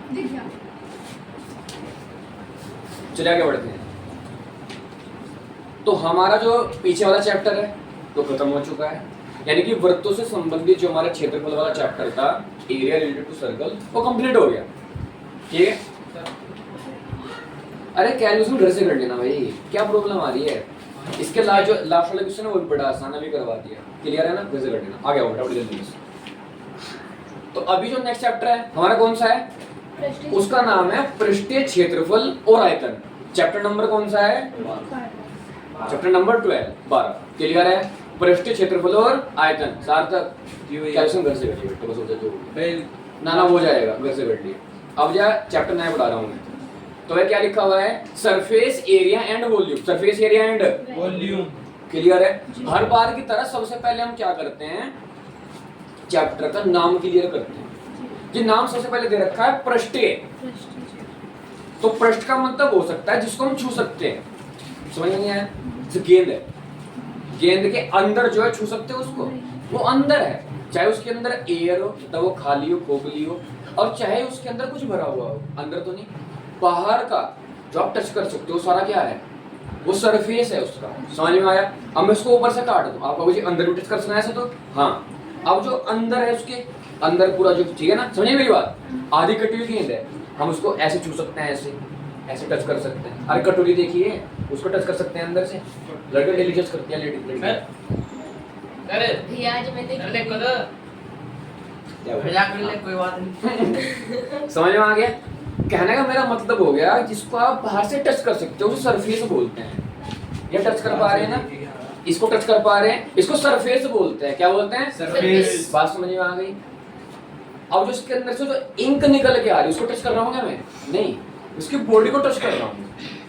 दिख गया। चलिए आगे बढ़ते हैं। तो हमारा जो पीछे वाला चैप्टर है तो खत्म हो चुका है, यानी कि वृत्तों से संबंधित जो हमारा क्षेत्रफल वाला चैप्टर था, एरिया रिलेटेड टू सर्कल, वो कंप्लीट हो गया। ठीक है, अरे कैलकुलेशन घर से कर लेना भाई, क्या प्रॉब्लम आ रही है। इसके लास्ट वाला क्वेश्चन है वो भी बड़ा आसान है, अभी करवा दिया। क्लियर है ना, घर से कर लेना। आगे आओ फटाफट जल्दी से। तो अभी जो नेक्स्ट चैप्टर है हमारा कौन सा है, उसका नाम है पृष्ठीय क्षेत्रफल और आयतन। चैप्टर नंबर कौन सा है, चैप्टर नंबर 12। क्लियर है, पृष्ठीय क्षेत्रफल और आयतन। सार्थक कैल्कुलेशन घर से कर लिया तो बस हो जाए, ना हो जाएगा, घर से कर लिया। अब जा चैप्टर नया बता रहा हूँ मैं। तो वह क्या लिखा हुआ है, surface area and volume. Surface area and volume. Clear है। हर बार की तरह सबसे पहले हम क्या करते हैं, चैप्टर का नाम क्लियर करते हैं। ये नाम सबसे पहले दे रखा है पृष्ठीय। तो पृष्ठ का मतलब हो सकता है जिसको हम छू सकते हैं, समझ नहीं आया। जो गेंद है, गेंद के अंदर जो है छू सकते हो उसको, वो अंदर है, चाहे उसके अंदर एयर हो तो वो खाली हो, खोखली हो, और चाहे उसके अंदर कुछ भरा हुआ हो, अंदर तो नहीं। बाहर का जो आप टच कर सकते हो सारा क्या है, वो सरफेस है उसका। समझ में आया। अब मैं उसको ऊपर से काट दूं, आपको मुझे अंदर भी टच कर सकना है ऐसे तो हाँ। अब जो अंदर है उसके अंदर पूरा जो, ठीक है ना, समझिए मेरी बात। आधी कटी हुई गेंद है, हम उसको ऐसे छू सकते हैं, ऐसे ऐसे टच कर सकते हैं। अरे कटोरी देखिए, उसको टच कर सकते हैं अंदर से। लड़के डेली टच करते हैं, लेडीज। अरे भैया आज मैं देख अरे कदर मजाक कर ले, कोई बात नहीं। समझ में आ गया। कहने का मेरा मतलब हो गया, जिसको आप बाहर से टच कर सकते हो उसे सरफेस बोलते हैं। ये टच कर पा रहे हैं ना, इसको टच कर पा रहे हैं, इसको सरफेस बोलते हैं। क्या बोलते हैं, सरफेस। बात समझ में आ गई। अब जो इसके अंदर से जो इंक निकल के आ रही है उसको टच कर रहा हूँ क्या मैं, नहीं, उसकी बॉडी को टच कर रहा हूँ,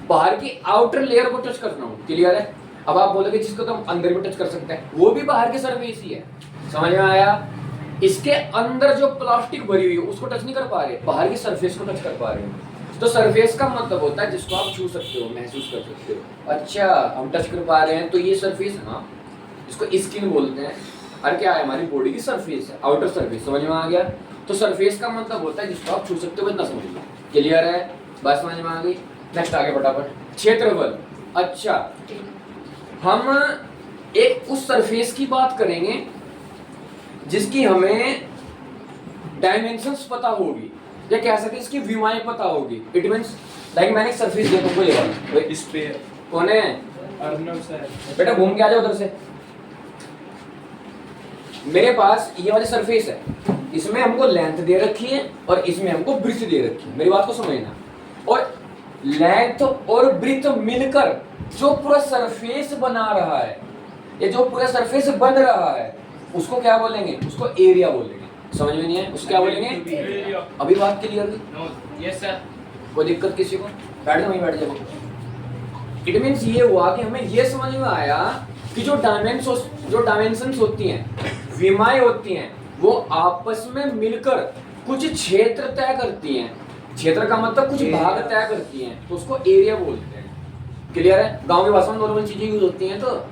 बाहर की आउटर लेयर को टच कर रहा हूँ। क्लियर है। अब आप बोलोगे जिसको तो हम अंदर भी टच कर सकते हैं, वो भी बाहर की सरफेस ही है। समझ में आया। इसके अंदर जो प्लास्टिक भरी हुई है उसको टच नहीं कर पा रहे, बाहर की सरफेस को टच कर पा रहे हो। तो सरफेस का मतलब होता है जिसको आप छू सकते हो, महसूस कर सकते हो। अच्छा, हम टच कर पा रहे हैं तो ये सरफेस है ना, इसको स्किन बोलते हैं। और क्या है, हमारी बॉडी की सरफेस है, आउटर सरफेस। समझ में आ गया। तो सरफेस का मतलब होता है जिसको आप छू सकते हो, इतना समझ लो। क्लियर है, बात समझ में आ गई। नेक्स्ट आगे फटाफट। क्षेत्रफल। अच्छा, हम एक उस सरफेस की बात करेंगे जिसकी हमें डायमेंशंस पता होगी, या कह सकते हैं इसकी विमाएं पता होगी। इट मींस लाइक मैंने एक सरफेस देखो को, ये वाला इस पे कौन है, अर्नव सर। बेटा घूम के आ जाओ उधर से। मेरे पास ये वाली सरफेस है, इसमें हमको लेंथ दे रखी है और इसमें हमको ब्रीथ दे रखी है। मेरी बात को समझना। और लेंथ और ब्रीथ मिलकर जो पूरा सरफेस बना रहा है, ये जो पूरा सरफेस बन रहा है, उसको क्या बोलेंगे, उसको एरिया बोलेंगे। समझ में नहीं है, उसको क्या बोलेंगे। अभी बात क्लियर हुई। No yes sir. कोई दिक्कत किसी को, बैठ जाओ, वहीं बैठ जाओ। इट मींस ये हुआ कि हमें ये समझ में आया कि जो डायमेंशंस होती हैं, विमाएं होती हैं, वो आपस में मिलकर कुछ क्षेत्र तय करती हैं। क्षेत्र का मतलब कुछ भाग तय करती हैं, तो उसको एरिया बोलते हैं। क्लियर है। गांव की भाषा में नॉर्मल चीजें यूज होती हैं। तो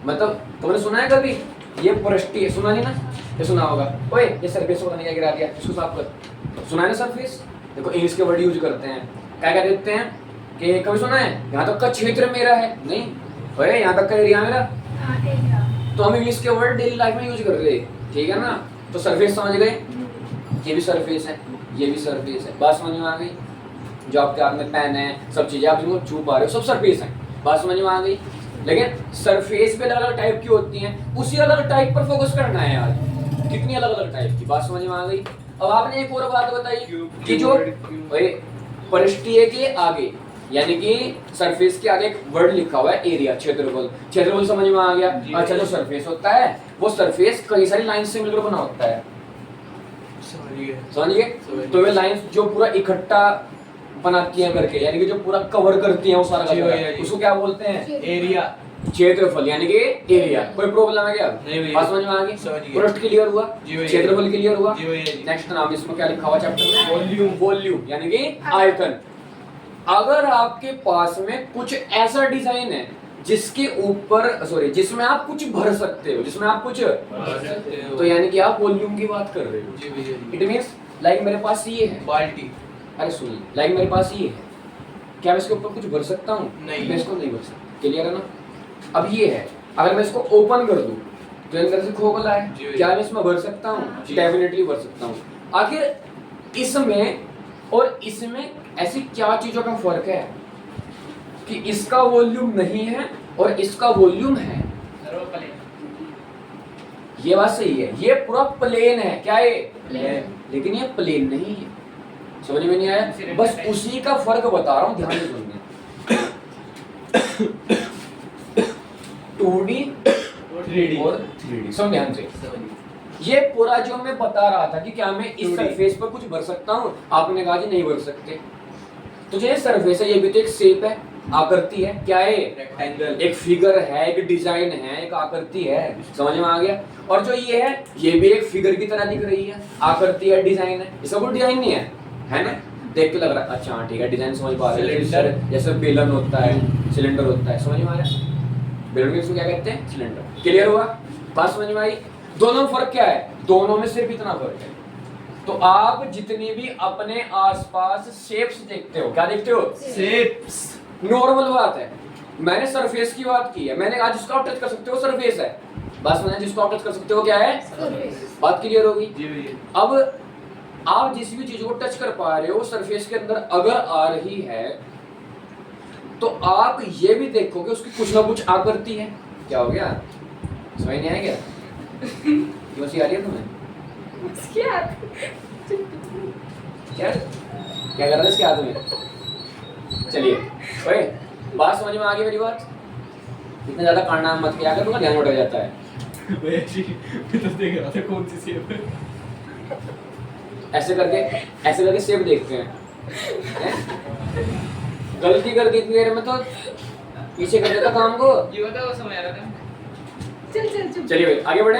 मतलब तुमने सुना है कभी ये पृष्ठीय, सुना नहीं ना, ये सुना होगा। ओए ये सरफेस को क्या गिरा दिया, इसको साफ कर। सुना है ना सरफेस। देखो इंग्लिश के वर्ड यूज करते हैं, क्या क्या देते हैं कि कभी सुना है यहाँ तक का क्षेत्र मेरा है, नहीं, ओए यहाँ तक का एरिया मेरा। तो हम इंग्लिश के वर्ड डेली लाइफ में यूज कर रहे हैं, ठीक है ना। तो सरफेस समझ गए, ये भी सरफेस है, ये भी सरफेस है। बात समझ में आ गई। जो आपके हाथ में पेन है, सब चीजें आप जिनको छू पा रहे हो, सब सरफेस है। बात समझ में आ गई। लेकिन सरफेस पे अलग अलग टाइप की होती हैं, उसी अलग अलग टाइप पर फोकस करना है आज। कितनी अलग अलग टाइप की, बात समझ में आ गई। अब आपने एक और बात बताई कि जो पृष्ठीय के आगे, यानी कि सरफेस के आगे एक वर्ड लिखा हुआ है एरिया, क्षेत्रफल। क्षेत्रफल समझ में आ गया। अच्छा, जो सरफेस होता है वो सरफेस कई सारी लाइन से मिलकर बना होता है, समझिए। तो वे लाइन जो पूरा इकट्ठा बनाती हैं करके, यानी कि जो पूरा कवर करती हैं वो सारा का, उसको क्या बोलते हैं, एरिया। क्षेत्रफल यानी कि एरिया। कोई प्रॉब्लम है क्या, नहीं भैया, बात समझ में आ गई। पृष्ठ क्लियर हुआ, क्षेत्रफल क्लियर हुआ। जी भैया जी। नेक्स्ट नाम इसमें क्या लिखा हुआ चैप्टर में, वॉल्यूम। वॉल्यूम यानी कि आयतन। अगर आपके पास में कुछ ऐसा डिजाइन है जिसके ऊपर सॉरी जिसमें आप कुछ भर सकते हो, जिसमें आप कुछ तो यानी कि आप वॉल्यूम की बात कर रहे हो। जी भैया जी। इट मींस लाइक मेरे पास ये है, बाल्टी। अरे सुनिए, लाइक मेरे पास ये है, क्या मैं इसके ऊपर कुछ भर सकता हूँ? नहीं। मैं इसको नहीं भर सकता। क्लियर है ना? अब ये है, अगर मैं इसको ओपन कर दूं तो अंदर से खोखला है, जी। क्या मैं इसमें भर सकता हूँ? जी। डेफिनेटली भर सकता हूँ। आखिर इसमें और इसमें ऐसी क्या चीजों का फर्क है कि इसका वॉल्यूम नहीं है और इसका वॉल्यूम है? ये बात सही है, ये पूरा प्लेन है। क्या है? प्लेन। लेकिन ये प्लेन नहीं है। समझ में नहीं आया? बस उसी का फर्क बता रहा हूँ, ध्यान से सुनना। 2D 3D और 3D, सब ध्यान से। ये पूरा जो मैं बता रहा था कि क्या मैं इस 2D सरफेस पर कुछ भर सकता हूँ, आपने कहा कि नहीं भर सकते। तो जो ये सरफेस है, ये भी तो एक शेप है, आकृति है। क्या है? रेक्टेंगल। एक फिगर है, एक डिजाइन है, एक आकृति है। समझ में आ गया? और जो ये है, ये भी एक फिगर की तरह दिख रही है, आकृति है, डिजाइन है। इसका कोई डिजाइन नहीं है ना? देख के लग रहा है अच्छा हाँ ठीक है, डिजाइन समझ पा रहे हैं। सिलेंडर। जैसे बेलन होता है, सिलेंडर होता है। समझ में आ रहा है? बेलन में इसको क्या कहते हैं? सिलेंडर। क्लियर हुआ? बात समझ में आई? दोनों में फर्क क्या है? दोनों में सिर्फ इतना फर्क है। तो आप जितनी भी अपने आसपास शेप्स देखते हो, क्या देखते हो? शेप्स। नॉर्मल बात है। मैंने सरफेस की बात की है, मैंने कहा जिसको आप टच कर सकते हो सरफेस है। बस मैंने जिसको आप टच कर सकते हो क्या है? सरफेस। बात क्लियर होगी? जी भैया। अब आप जिस भी चीज को टच कर पा रहे हो सरफेस के अंदर अगर आ रही है, तो आप ये भी देखोगे उसकी कुछ ना कुछ आकृति है। क्या हो गया? समझ नहीं आया क्या? क्यों सी आ रही है तुम्हें? क्या क्या कर रहा है इसके हाथ में? चलिए ओए, बात समझ में आ गई मेरी बात? इतना ज्यादा कांड मत किया कर, तुमका ध्यान उठ जाता है। भैया जी मैं तो देख रहा था कौन सी शेप है। ऐसे करके शेप देखते हैं। गलती कर दी इतनी देर में, तो पीछे कर देता काम को। ये बताओ समझ आ रहा था। चल चलिए भाई आगे बढ़े,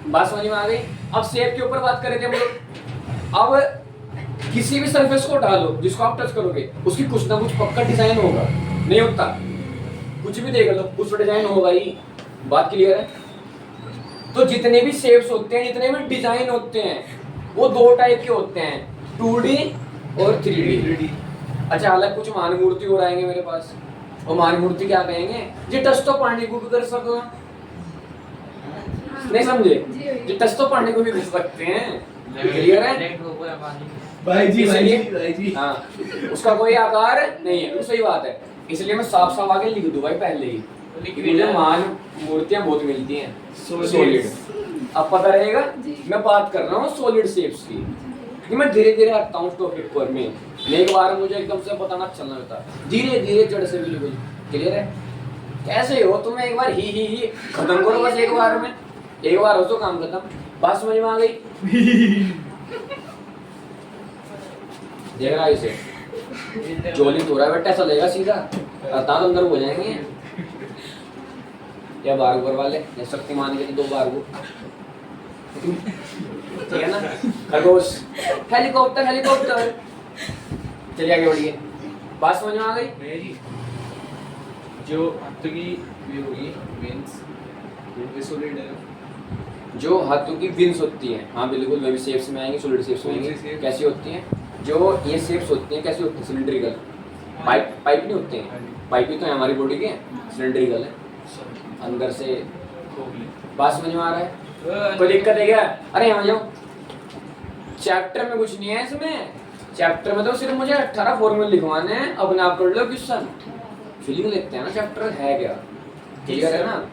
बात समझ में आ गई। अब शेप के ऊपर बात कर रहे थे हम लोग। अब किसी भी सरफेस को उठा लो, जिसको आप टच करोगे उसकी कुछ ना कुछ पक्का डिजाइन होगा, नहीं होता? कुछ भी देख लो, कुछ डिजाइन होगा ही। बात क्लियर है? तो जितने भी शेप्स होते हैं, जितने भी डिजाइन होते हैं, वो दो टाइप के होते हैं, 2D और 3D। अच्छा, हालांकि कुछ मानमूर्ति और आएंगे मेरे पास, और मानमूर्ति क्या कहेंगे? जी टच तो पानी को भी कर सको। नहीं समझे? जी टच तो पानी को भी कर सकते हैं। क्लियर है? भाई जी इसलिए- जी। हाँ, उसका कोई आकार नहीं है। तो सही बात है, इसलिए मैं साफ साफ आगे लिख दूं भाई पहले ही। मुझे मान मूर्तियां बहुत मिलती हैं सॉलिड। अब पता रहेगा जी। मैं बात कर रहा हूँ सॉलिड शेप्स की। कि मैं धीरे धीरे आता हूँ टॉपिक पर में, एक बार मुझे एकदम से पता ना चलना होता, धीरे धीरे जड़ से बिल्कुल। क्लियर है? कैसे हो तुम? एक बार ही खत्म करो बस, एक बार में, एक बार हो तो काम खत्म। बात समझ में आ गई? देख रहा है इसे जोली तो रहा है बेटा, ऐसा लगेगा सीधा दांत अंदर हो जाएंगे। या बारगुर वाले या शक्तिमान के 2 बारगुर, ठीक है ना? खरगोश, हेलीकॉप्टर हेलीकॉप्टर। चलिए आगे बढ़िए, बात समझ में आ गई? भैया जी जो हाथों की ये होगी मींस ये सॉलिड है। जो हाथों की विंस होती हैं, हाँ बिल्कुल, वे भी शेप्स में आएंगी, सॉलिड शेप्स में कौन सी आएंगी। shape? कैसी होती हैं? जो ये शेप्स होती हैं कैसी होती हैं? सिलिंड्रिकल। पाइप नहीं होते हैं, पाइप ही तो है हमारी बॉडी के, सिलिंड्रिकल है अंदर से। बात समझ में आ रहा है? कोई दिक्कत है क्या? अरे यहाँ जाओ, चैप्टर में कुछ नहीं है इसमें। चैप्टर में तो सिर्फ मुझे 18 फॉर्मूले लिखवाने हैं, अपने आप कर लो क्वेश्चन, फीलिंग लेते हैं ना चैप्टर है क्या। क्लियर है ना?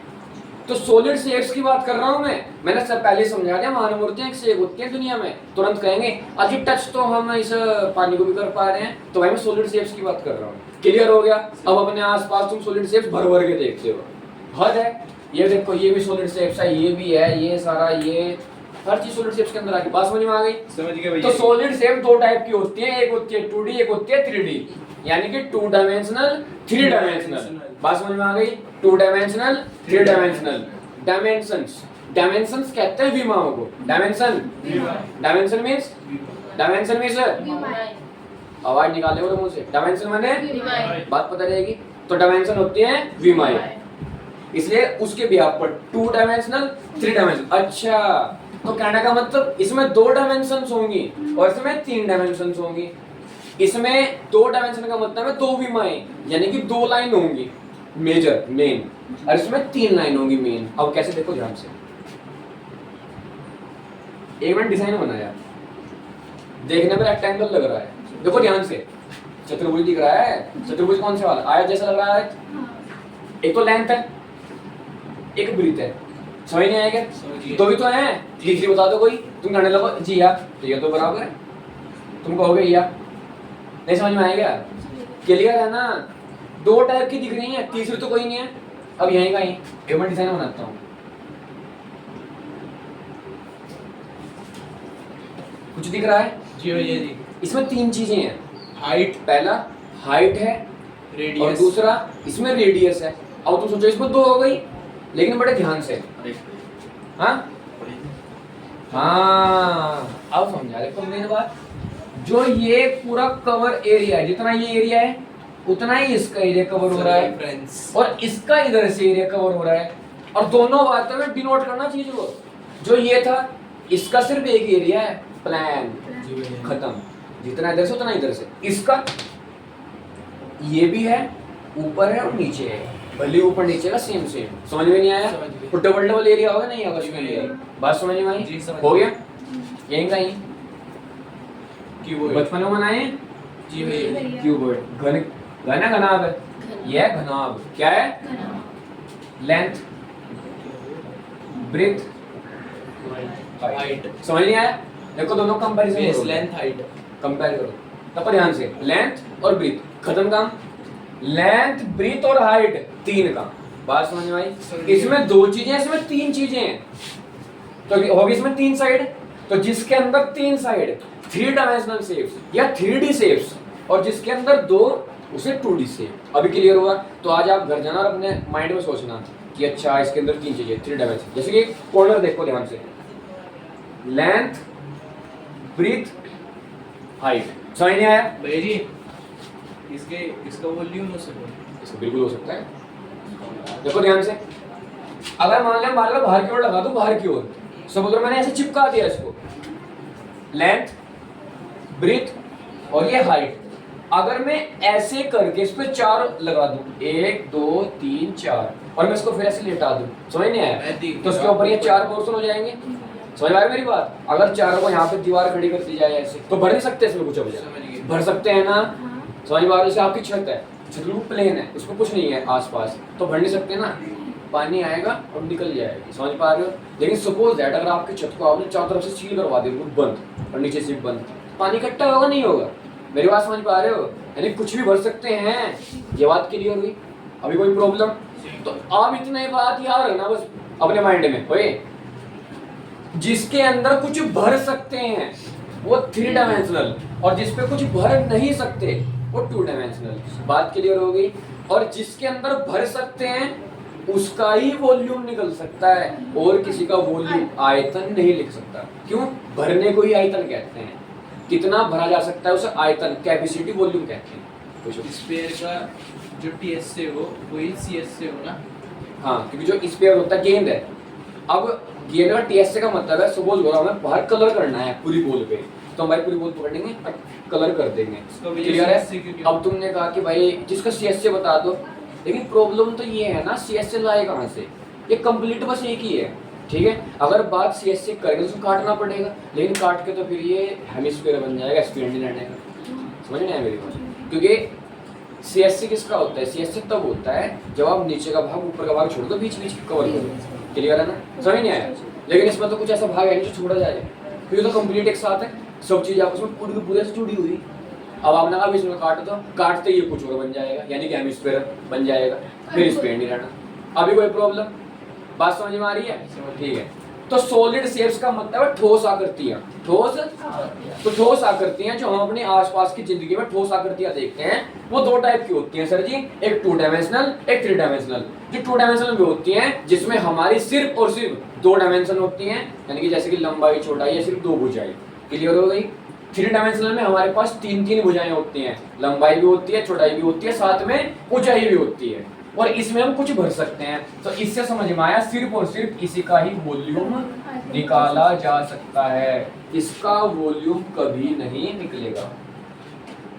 तो सॉलिड शेप्स की बात कर रहा हूं मैंने सब पहले समझा दिया। महामूर्तियां एक शेप होती है दुनिया में, तुरंत कहेंगे अजी टच तो हम इस पानी को भी कर पा रहे हैं, तो भाई मैं सॉलिड शेप्स की बात कर रहा हूँ। क्लियर हो गया? अब अपने आसपास तुम सॉलिड शेप्स भर भर के देखते हो, हद है। ये देखो, ये भी सॉलिड शेप्स है, ये भी है, ये सारा, ये हर चीज सॉलिड शेप्स के अंदर आ गई। बात समझ में आ गई? समझ गए भैया। तो सॉलिड शेप 2 टाइप की होती है, एक होती है 2D, एक होती है 3D, यानी कि 2 डायमेंशनल 3 डायमेंशनल। बात समझ में आ गई? 2 डायमेंशनल 3 डायमेंशनल। डायमेंशंस कहते हैं विमाओं को। डायमेंशन मींस आवाज निकाले मुंह से। डायमेंशन माने विमाएं। बात पता रहेगी। तो डायमेंशन होती है विमाएं। इसलिए उसके बिहाफ पर 2 डायमेंशनल 3 डायमेंशनल। अच्छा, तो कहने का मतलब इसमें 2 डायमेंशंस होंगी और इसमें 3 डायमेंशंस होंगी। इसमें 2 डायमेंशन का मतलब है 2 विमाएं, यानी कि 2 लाइन होंगी मेजर मेन, और इसमें 3 लाइन होंगी मेन। अब कैसे देखो ध्यान से, एक मिनट डिजाइन बनाया, देखने में रेक्टेंगल लग रहा है, देखो ध्यान से, चतुर्भुज दिख रहा है। चतुर्भुज कौन से वाला, आयत जैसा लग रहा है। एक तो लेंथ है, एक ब्रीथ है, समझ नहीं आएगा? दो भी तो है, तीसरी बता दो कोई, तुम कहने लगो जी या, तो ये तो बराबर है, तुम कहोगे या, नहीं समझ में आएगा? क्लियर है ना? 2 टाइप की दिख रही है, तीसरी तो कोई नहीं है। अब यहीं का ही एक मिनट डिजाइन बनाता हूँ, कुछ दिख रहा है जी भैया जी। इसमें 3 चीजें हैं, हाइट, पहला हाइट है और रेडियस, दूसरा इसमें रेडियस है। अब तुम सोचो इसमें 2 हो गई, लेकिन बड़े ध्यान से, हाँ हाँ, अब समझा देखो मेरी बात। जो ये पूरा कवर एरिया है, जितना ये एरिया है उतना ही इसका एरिया कवर हो रहा है, और इसका इधर से एरिया कवर हो रहा है, और दोनों बातों में डिनोट करना चीज को। जो ये था इसका सिर्फ एक एरिया है, प्लान, खत्म, जितना इधर से उतना इधर से। इसका ये भी है, ऊपर है और नीचे है, भले ऊपर नीचे का सेम सेम। समझ में नहीं आया? तो डबल डबल एरिया होगा, नहीं होगा इसमें एरिया, बात समझ में आई? जी, समझ हो गया? यहीं का ही कीबोर्ड, बचपन में बनाए जी भैया। क्यूबोर्ड, घन घना घनाभ है, यह है घनाभ। क्या है? लेंथ, ब्रेथ, हाइट, समझ नहीं आया? देखो दोनों कंपैरिजन बेस, करो, लेंथ, हाइट, कंपेयर करो तब ध्यान से। लेंथ और ब्रीथ, खत्म काम। लेंथ, ब्रीथ और हाइट, 3 काम। बात समझ में आई? इसमें 2 चीजें, इसमें 3 चीजें हैं, तो होगी इसमें 3 साइड। तो जिसके अंदर 3 साइड 3 डायमेंशनल शेप्स या 3D शेप्स, और जिसके अंदर 2 उसे 2D शेप। अभी क्लियर हुआ? तो आज आप घर जाना और अपने माइंड में सोचना कि अच्छा इसके अंदर 3 चीजें 3 डायमेंशन। जैसे कि कॉर्नर देखो ध्यान से, लेंथ, ब्रीथ, हाइट। समझ नहीं आया? भैया जी इसका वॉल्यूम हो सकता है? इसको बिल्कुल हो सकता है। देखो ध्यान से, अगर मान लें बार बाहर की ओर लगा दो, बाहर की ओर, समुद्र मैंने ऐसे चिपका दिया इसको, लेंथ, ब्रीथ और ये हाइट। अगर मैं ऐसे करके इस पे 4 लगा दूं, 1 2 3 4, और मैं इसको फिर ऐसे लेटा दूं, समझ नहीं आया? तो उसके ऊपर ये 4 पोर्शन हो जाएंगे। समझ आ रही मेरी बात? अगर चारों को यहाँ पे दीवार खड़ी कर दी जाए ऐसे, तो भर नहीं सकते इसमें कुछ, अब भर सकते हैं ना? समझ में आ रही? आपकी छत है, छत प्लेन है, उसमें कुछ नहीं है आसपास, तो भर नहीं सकते ना, पानी आएगा और निकल जाएगी। समझ पा रहे हो? लेकिन सपोज दैट अगर आपकी छत को आपने चारों तरफ से सील करवा दी बंद, और नीचे से बंद, पानी इकट्ठा होगा नहीं होगा? मेरी बात समझ पा रहे हो? यानी कुछ भी भर सकते हैं। ये बात क्लियर हुई? अभी कोई प्रॉब्लम? तो आप इतना ही बात याद रखना बस अपने माइंड में, ओए, जिसके अंदर कुछ भर सकते हैं वो 3 डायमेंशनल, और जिस पे कुछ भर नहीं सकते वो 2 डायमेंशनल। बात क्लियर हो गई? और जिसके अंदर भर सकते हैं उसका ही वॉल्यूम निकल सकता है, और किसी का वॉल्यूम आयतन नहीं लिख सकता। क्यों? भरने को ही आयतन कहते हैं, कितना भरा जा सकता है उसे आयतन, कैपेसिटी, वॉल्यूम कहते हैं। स्फीयर का जो टीएस से हो वही सीएस से हो ना? हाँ, क्योंकि जो स्फीयर होता है गेंद है। अब गेंद का टीएस का मतलब है, सपोज बोला हमें बाहर कलर करना है पूरी बॉल पे, तो हम भाई पूरी बॉल पकड़ेंगे और कलर कर देंगे। क्लियर है? अब तुमने कहा कि भाई जिसका सीएस से बता दो, लेकिन प्रॉब्लम तो ये है ना, सीएस से लाए कहाँ से? ये कंप्लीट बस एक ही है, ठीक है? अगर बात सीएस से करेंगे तो उसको काटना पड़ेगा, लेकिन काट के तो फिर ये हेमिस्फीयर बन जाएगा, स्फीयर नहीं रहने का। समझ नहीं आया मेरी बात? क्योंकि सीएससी किसका होता है? सीएससी तब होता है जब आप नीचे का भाग ऊपर का भाग छोड़ दो, बीच बीच कवर करो। क्लियर है ना? समझ नहीं आया? लेकिन इसमें तो कुछ ऐसा भाग है नहीं जो छोड़ा जाए, क्योंकि तो कंप्लीट एक साथ है, सब चीज आपस में पूरी पूरे से जुड़ी हुई। अब आपने कहा इसमें काट दो, काटते ही कुछ और बन जाएगा, यानी कि हेमिस्फीयर बन जाएगा, फिर स्फीयर नहीं रहना। अभी कोई प्रॉब्लम? बात समझ में आ रही है? ठीक है। तो सॉलिड शेप्स का मतलब है ठोस आकृतियां। ठोस, तो ठोस आकृतियां जो हम अपने आसपास की जिंदगी में ठोस आकृतियां देखते हैं वो 2 टाइप की होती हैं सर जी, एक 2 डायमेंशनल, एक 3 डायमेंशनल। जो 2 डायमेंशनल भी होती हैं जिसमें हमारी सिर्फ और सिर्फ 2 डायमेंशन होती हैं, यानी कि जैसे कि लंबाई, चौड़ाई या सिर्फ 2 भुजाएं। क्लियर हो गई? 3 डायमेंशनल में हमारे पास 3 भुजाएं होती हैं, लंबाई भी होती है, चौड़ाई भी होती है, साथ में ऊंचाई भी होती है। और इसमें हम कुछ भर सकते हैं। तो इससे समझ में आया सिर्फ और सिर्फ इसी का ही वॉल्यूम निकाला जा सकता है, इसका वॉल्यूम कभी नहीं निकलेगा।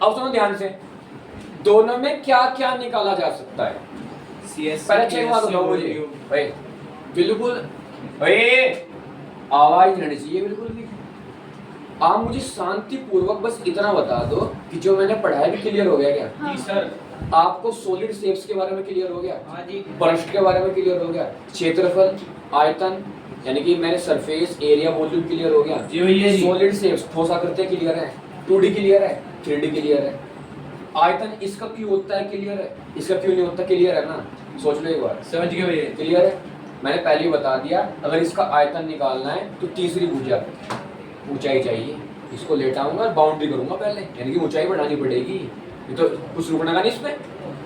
अब सुनो ध्यान से, दोनों में क्या क्या निकाला जा सकता है। पहले चेक मार दो मुझे भाई, बिल्कुल भाई आवाज नहीं चाहिए बिल्कुल भी। आप मुझे शांति पूर्वक बस इतना बता दो कि जो मैंने पढ़ा है भी क्लियर हो गया क्या? हाँ। जी सर। आपको सॉलिड शेप्स के बारे में क्लियर हो गया? हाँ जी। पृष्ठ के बारे में क्लियर हो गया? क्षेत्रफल, आयतन, यानी कि मैंने सरफेस एरिया वॉल्यूम क्लियर हो गया? जी भैया जी। सॉलिड शेप्स ठोस आकृतियां क्लियर है, 2D क्लियर है, 3D क्लियर है। आयतन इसका क्यों होता है क्लियर है, इसका क्यों नहीं होता क्लियर है ना? सोच लो एक बार। समझ गए भैया। क्लियर है? मैंने पहले ही बता दिया, अगर इसका आयतन निकालना है तो तीसरी भुजा ऊंचाई चाहिए, इसको लेटाऊंगा और बाउंड्री करूंगा पहले, यानी कि ऊंचाई बढ़ानी पड़ेगी। ये तो कुछ रुकना का नहीं इसमें,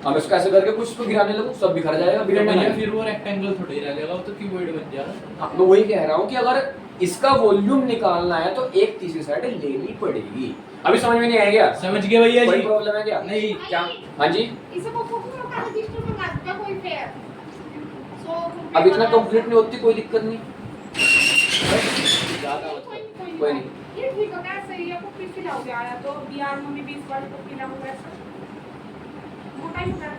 अब इसको ऐसे करके कुछ तो गिराने लगूं सब बिखर जाएगा, बिगड़ने भैया लगेगा। फिर वो रेक्टेंगल थोड़ी रह जाएगा, वो तो क्यूबॉइड बन जाएगा। हाँ, मैं वही कह रहा हूँ कि अगर इसका वॉल्यूम निकालना है तो एक तीसरी साइड लेनी पड़ेगी। अभी समझ में नहीं आया क्या? समझ गए भैया कोई जी। प्रॉब्लम है क्या? नहीं। क्या? हाँ जी। इसे को फोटो का रजिस्टर में मार दिया कोई फेयर। सो अब इतना कंप्लीट नहीं होती, कोई दिक्कत नहीं। ज्यादा कोई नहीं। ये ठीक है, सही है। आपको फिर से जाओगे आया तो बिहार में भी 20 वाली को मिला होगा ऐसा। मोटा ही होता है।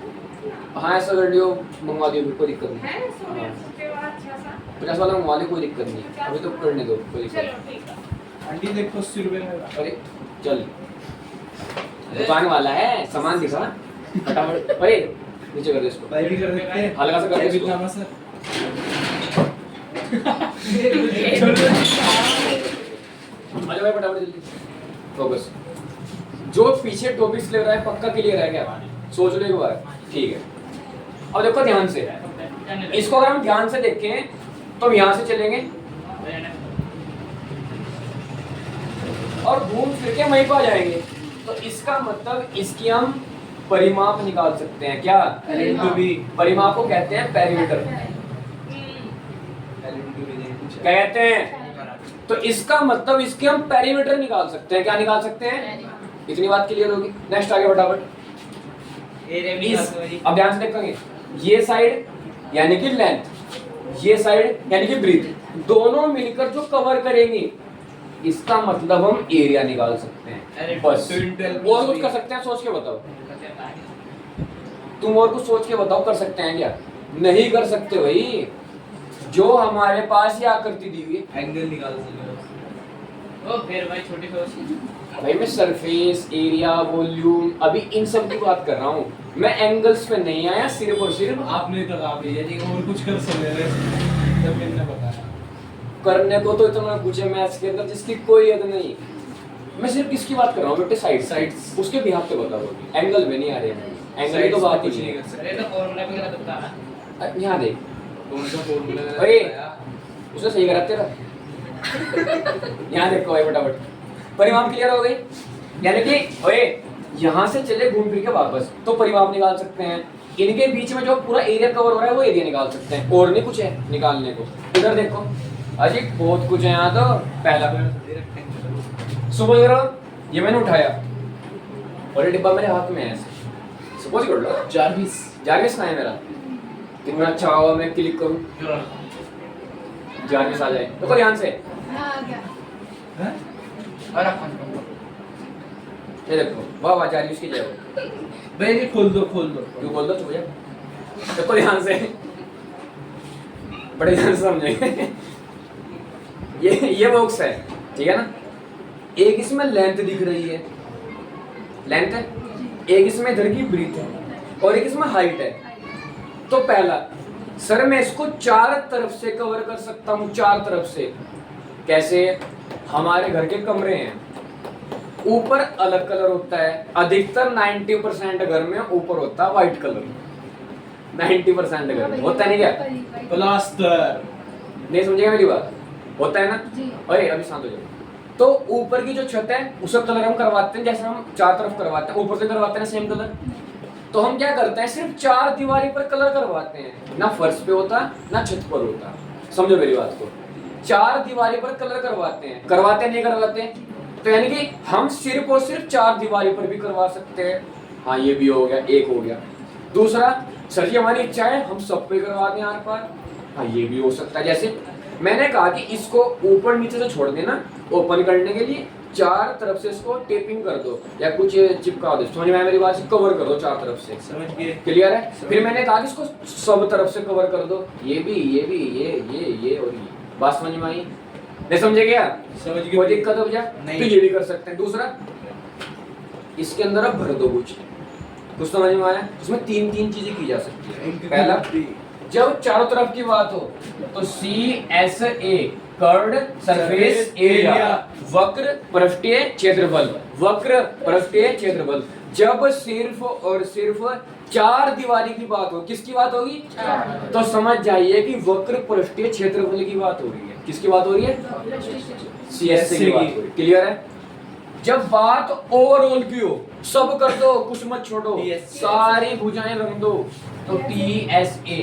हाँ ऐसा कर लियो, मंगवा दियो, कोई दिक्कत नहीं। है सोने के बाद अच्छा सा। 50 वाला मंगवा लियो, कोई दिक्कत नहीं। अभी तो करने दो, कोई दिक्कत चलो ठीक है। आंटी देखो 80 रुपए में। अरे चल, दुकान वाला है, सामान दिखा फटाफट। अरे नीचे कर दे इसको, भाई भी कर देते हैं। हल्का सा कर दे इसको। नामा सर। आ जाओ भाई फटाफट जल्दी। फोकस। जो पीछे टॉपिक्स ले रहा है पक्का क्लियर है क्या? सोच लो एक बार, ठीक है। अब देखो ध्यान से, इसको अगर हम ध्यान से देखें तो हम यहाँ से चलेंगे और घूम फिर के वहीं पर आ जाएंगे, तो इसका मतलब इसकी हम परिमाप निकाल सकते हैं। क्या? परिमाप को कहते हैं पेरीमीटर कहते हैं। तो इसका मतलब इसके हम पेरीमीटर निकाल सकते हैं। क्या निकाल सकते हैं? इतनी बात क्लियर होगी। नेक्स्ट आगे फटाफट। अब ध्यान से देखेंगे, ये साइड यानी कि लेंथ, ये साइड यानी कि ब्रीथ, दोनों मिलकर जो कवर करेंगे इसका मतलब हम एरिया निकाल सकते हैं। बस और कुछ कर सकते हैं? सोच के बताओ, तुम और कुछ सोच के बताओ, कर सकते हैं क्या? नहीं कर सकते भाई। जो हमारे पास ये आकृति दी हुई है, एंगल निकाल सकते हो। ओ फिर भाई छोटी सोच। भाई मैं सरफेस एरिया वॉल्यूम अभी इन सब की बात कर रहा हूँ, मैं एंगल्स पे नहीं आया। सिर्फ और सिर्फ आपने तो कहा भैया जी और कुछ कर सकते हैं, तब मैंने बताया। करने को तो इतना पूछे मैथ्स के अंदर जिसकी कोई हद नहीं। मैं सिर्फ किसकी बात कर रहा हूँ बेटे? साइड्स, उसके भी हाथ पे बताओ, एंगल में नहीं आ रहे हैं। एंगल की तो बात ही नहीं कर सकते। तो फॉर्मूला भी गलत बता रहा है। यहाँ देख, कौन सा फॉर्मूला गलत अरे बताया? उसने सही करा तेरा। यहाँ देखो भाई फटाफट, परिमाप क्लियर हो गई। यानी कि ओए यहाँ से चले घूम फिर के वापस तो परिमाप निकाल सकते हैं। इनके बीच में जो पूरा एरिया कवर हो रहा है वो एरिया निकाल सकते हैं, और नहीं कुछ है निकालने को। इधर देखो अजी बहुत कुछ है यहाँ तो। पहला सुबह करो, ये मैंने उठाया और ये डिब्बा मेरे हाथ में है ऐसे। सपोज कर लो जारविस कहाँ है मेरा? कितना अच्छा हुआ मैं क्लिक करूँ जारविस आ जाए। देखो ध्यान से, आ गया। हैं? ये देखो, वाह वाह जारविस की जय। भाई ये खोल दो क्यों बोल दो, चुप जा। देखो ध्यान से, बड़े ध्यान से समझेंगे। ये बॉक्स है, ठीक है ना? एक इसमें लेंथ दिख रही है, लेंथ है, एक इसमें इधर की ब्रीथ है और एक इसमें हाइट है। तो पहला सर मैं इसको चार तरफ से कवर कर सकता हूँ, चार तरफ से। कैसे? हमारे घर के कमरे हैं, ऊपर अलग कलर होता है, अधिकतर 90% घर में ऊपर होता है व्हाइट कलर। 90% घर में होता नहीं क्या? प्लास्टर। नहीं समझेगा मेरी बात? होता है ना? जी। अरे अभी शांत हो जाओ। तो ऊपर की जो छत है उसका कलर हम करवाते हैं जैसे हम चार तरफ करवाते हैं, ऊपर से करवाते हैं सेम कलर। तो हम क्या करते हैं, सिर्फ चार दीवारी पर कलर करवाते हैं, ना फर्श पे होता ना छत पर होता। समझो मेरी बात को, चार दीवारी पर कलर करवाते हैं। करवाते नहीं करवाते? तो यानी कि हम सिर्फ और सिर्फ चार दीवारी पर भी करवा सकते हैं। हाँ ये भी हो गया, एक हो गया। दूसरा सर जी हमारी इच्छा है हम सब पे करवा दें आर पार। हाँ ये भी हो सकता है। जैसे मैंने कहा कि इसको ऊपर नीचे से छोड़ देना ओपन करने के लिए, चार तरफ से इसको टेपिंग कर दो या कुछ चिपका दो। समझ में आया मेरी बात? से कवर कर दो चार तरफ से। समझ गए? क्लियर है? फिर मैंने कहा कि इसको सब तरफ से कवर कर दो, ये भी ये और ये। बात समझ में आई? नहीं समझे क्या? समझ गए? कोई दिक्कत हो जाए नहीं। तो ये भी कर सकते हैं। दूसरा, इसके अंदर अब भर दो कुछ समझ में आया? इसमें तीन चीजें की जा सकती है। पहला, जब चारों तरफ की बात हो तो CSA कर्व्ड सरफेस एरिया, वक्र पृष्ठीय क्षेत्रफल, वक्र पृष्ठीय क्षेत्रफल। जब सिर्फ और सिर्फ चार दीवारी की बात हो, किसकी बात होगी? तो समझ जाइए कि वक्र पृष्ठीय क्षेत्रफल की बात हो रही है। किसकी बात हो रही है? CSA की बात हो रही है। क्लियर है? जब बात ओवरऑल की हो, सब कर दो, कुछ मत छोड़ो, सारी भुजाएं रख दो, तो TSA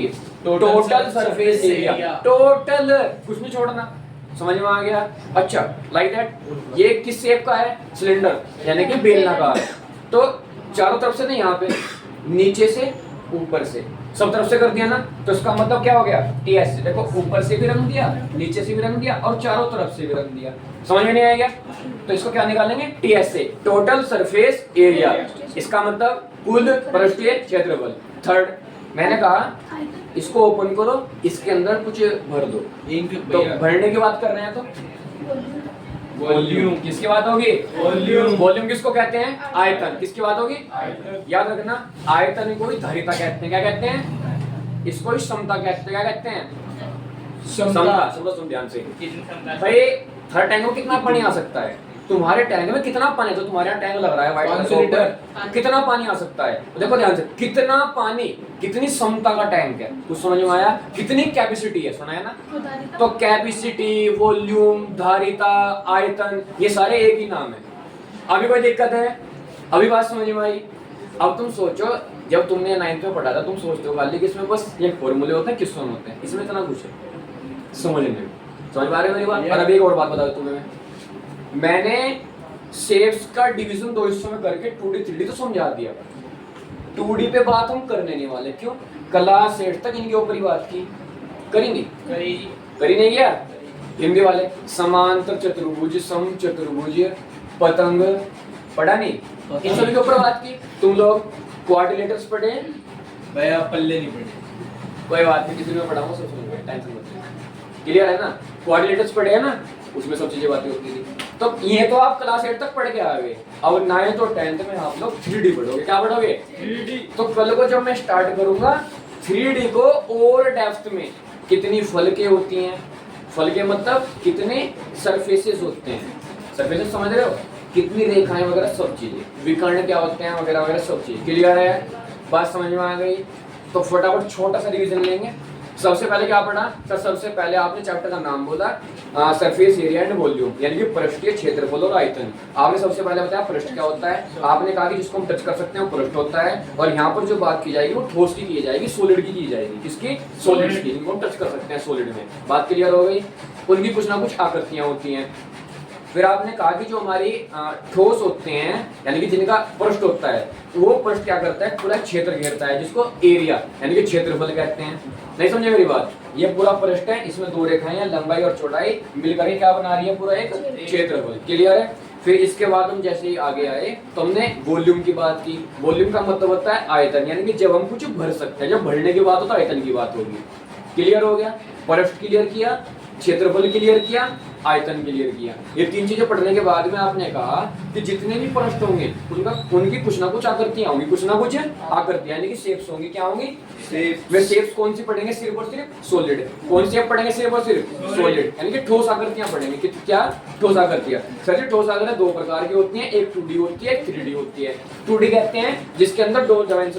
total surface area, total कुछ नहीं छोड़ना। समझ में आ गया? अच्छा, लाइक दैट। ये किस शेप का है? सिलेंडर, यानी कि बेलनाकार। तो चारों तरफ से नहीं, यहाँ पे नीचे से ऊपर से सब तरफ से कर दिया ना, तो इसका मतलब क्या हो गया? TS। देखो ऊपर से भी रंग दिया, नीचे से भी रंग दिया और चारों तरफ से भी रंग दिया। समझ में नहीं आएगा? तो इसको क्या निकालेंगे? TSA total surface area. इसका मतलब कुल पृष्ठीय क्षेत्रफल। थर्ड, मैंने कहा इसको ओपन करो, इसके अंदर कुछ भर दो। तो भरने की बात कर रहे हैं तो वॉल्यूम। किसकी बात होगी? वॉल्यूम। वॉल्यूम किसको कहते हैं? आयतन। किसकी बात होगी? याद रखना, आयतन को ही धारिता कहते हैं। क्या कहते हैं? इसको ही क्षमता कहते हैं। क्या कहते हैं? क्षमता। सुन ध्यान से भाई, हर टैंक में कितना पानी आ सकता है? तुम्हारे टैंक में कितना पानी है? तो तुम्हारे यहाँ टैंक लग रहा है व्हाइट कलर 500 लीटर, कितना पानी आ सकता है? तो देखो ध्यान से, कितना पानी, कितनी क्षमता का टैंक है, कुछ समझ में आया? कितनी कैपेसिटी है, सुना है ना? तो कैपेसिटी, वॉल्यूम, धारिता, आयतन, ये सारे एक ही नाम है। अभी कोई दिक्कत है? अभी बात समझ में आई? अब तुम सोचो, जब तुमने 9th में पढ़ा था, तुम सोचते हो खाली कि इसमें बस ये फॉर्मूले होते हैं, क्वेश्चन होते हैं, इसमें इतना कुछ है समझ में? समझ पा रहे हो मेरी बात? और अभी एक और बात बता दूं तुम्हें, मैंने शेप्स का डिवीजन दो हिस्सों में करके 2D 3D तो समझा दिया। 2D पे बात हम करने नहीं वाले। क्यों? क्लास 8 तक इनके ऊपर ही बात की, करेंगे? करी नहीं क्या? हिंदी वाले समांतर चतुर्भुज, सम चतुर्भुज, पतंग पढ़ा नहीं? इन सभी के ऊपर बात की। तुम लोग क्वाड्रिलेटर्स पढ़े? भैया पल्ले नहीं पड़े। कोई बात नहीं, किसी में पढ़ाऊंगा, सब समझ टेंशन मत लो। क्लियर है ना? क्वाड्रिलेटर्स पढ़े हैं ना, उसमें सब चीजें बातें होती थी। तो ये तो आप क्लास 8 तक पढ़ के आ गए। अब 9th और 10th में आप लोग 3D पढ़ोगे। क्या पढ़ोगे? 3D। तो कल को जब मैं स्टार्ट करूंगा 3D को और डेप्थ में, कितनी फलकें होती हैं, फलकें मतलब कितने सरफेसेस होते हैं, सरफेसेस समझ रहे हो? कितनी रेखाएं वगैरह सब चीजें, विकर्ण क्या होते हैं वगैरह वगैरह सब चीजें। क्लियर है? बात समझ में आ गई? तो फटाफट छोटा सा रिवीजन लेंगे। सबसे पहले क्या पढ़ा सर? सबसे पहले आपने चैप्टर का नाम बोला सरफेस एरिया एंड वॉल्यूम, यानी कि पृष्ठीय क्षेत्रफल और आयतन। आपने सबसे पहले बताया पृष्ठ क्या होता है। आपने कहा कि जिसको हम टच कर सकते हैं वो पृष्ठ होता है, और यहाँ पर जो बात की जाएगी वो ठोस की जाएगी, सॉलिड की जाएगी। किसकी? सॉलिड की, जिनको हम टच कर सकते हैं सॉलिड में। बात क्लियर हो गई? उनकी कुछ ना कुछ आकृतियां होती हैं। फिर आपने कहा कि जो हमारी ठोस होते हैं, यानी कि जिनका पृष्ठ होता है, वो पृष्ठ क्या करता है? पूरा क्षेत्र घेरता है, जिसको एरिया यानी कि क्षेत्रफल कहते हैं। नहीं समझे मेरी बात? ये पूरा पृष्ठ है, इसमें दो रेखाएं हैं, लंबाई और चौड़ाई मिलकर के क्या बना रही है? पूरा एक क्षेत्रफल। क्लियर है? फिर इसके बाद हम जैसे ही आगे आए तो हमने वॉल्यूम की बात की। वॉल्यूम का मतलब होता है आयतन, यानी कि जब हम कुछ भर सकते हैं, जब भरने की बात हो तो आयतन की बात होगी। क्लियर हो गया? पृष्ठ क्लियर किया, क्षेत्रफल क्लियर किया, आयतन क्लियर किया। ये तीन चीजें पढ़ने के बाद में आपने कहा कि जितने भी पृष्ठ होंगे उनकी कुछ ना कुछ आकृतियां होंगी, कुछ ना कुछ आकृतियां यानी कि शेप्स होंगी। क्या होंगी? शेप्स। वे शेप्स कौन सी पढ़ेंगे? सिर्फ और सिर्फ सॉलिड। कौन सी पढ़ेंगे? सिर्फ और सिर्फ सॉलिड, यानी कि ठोस आकृतियां पढ़ेंगे। क्या? ठोस आकृतियां। सर जी ठोस आकृतियां दो प्रकार की होती हैं, एक 2D होती है, एक 3D होती है। 2D कहते हैं जिसके अंदर दो डायमेंशन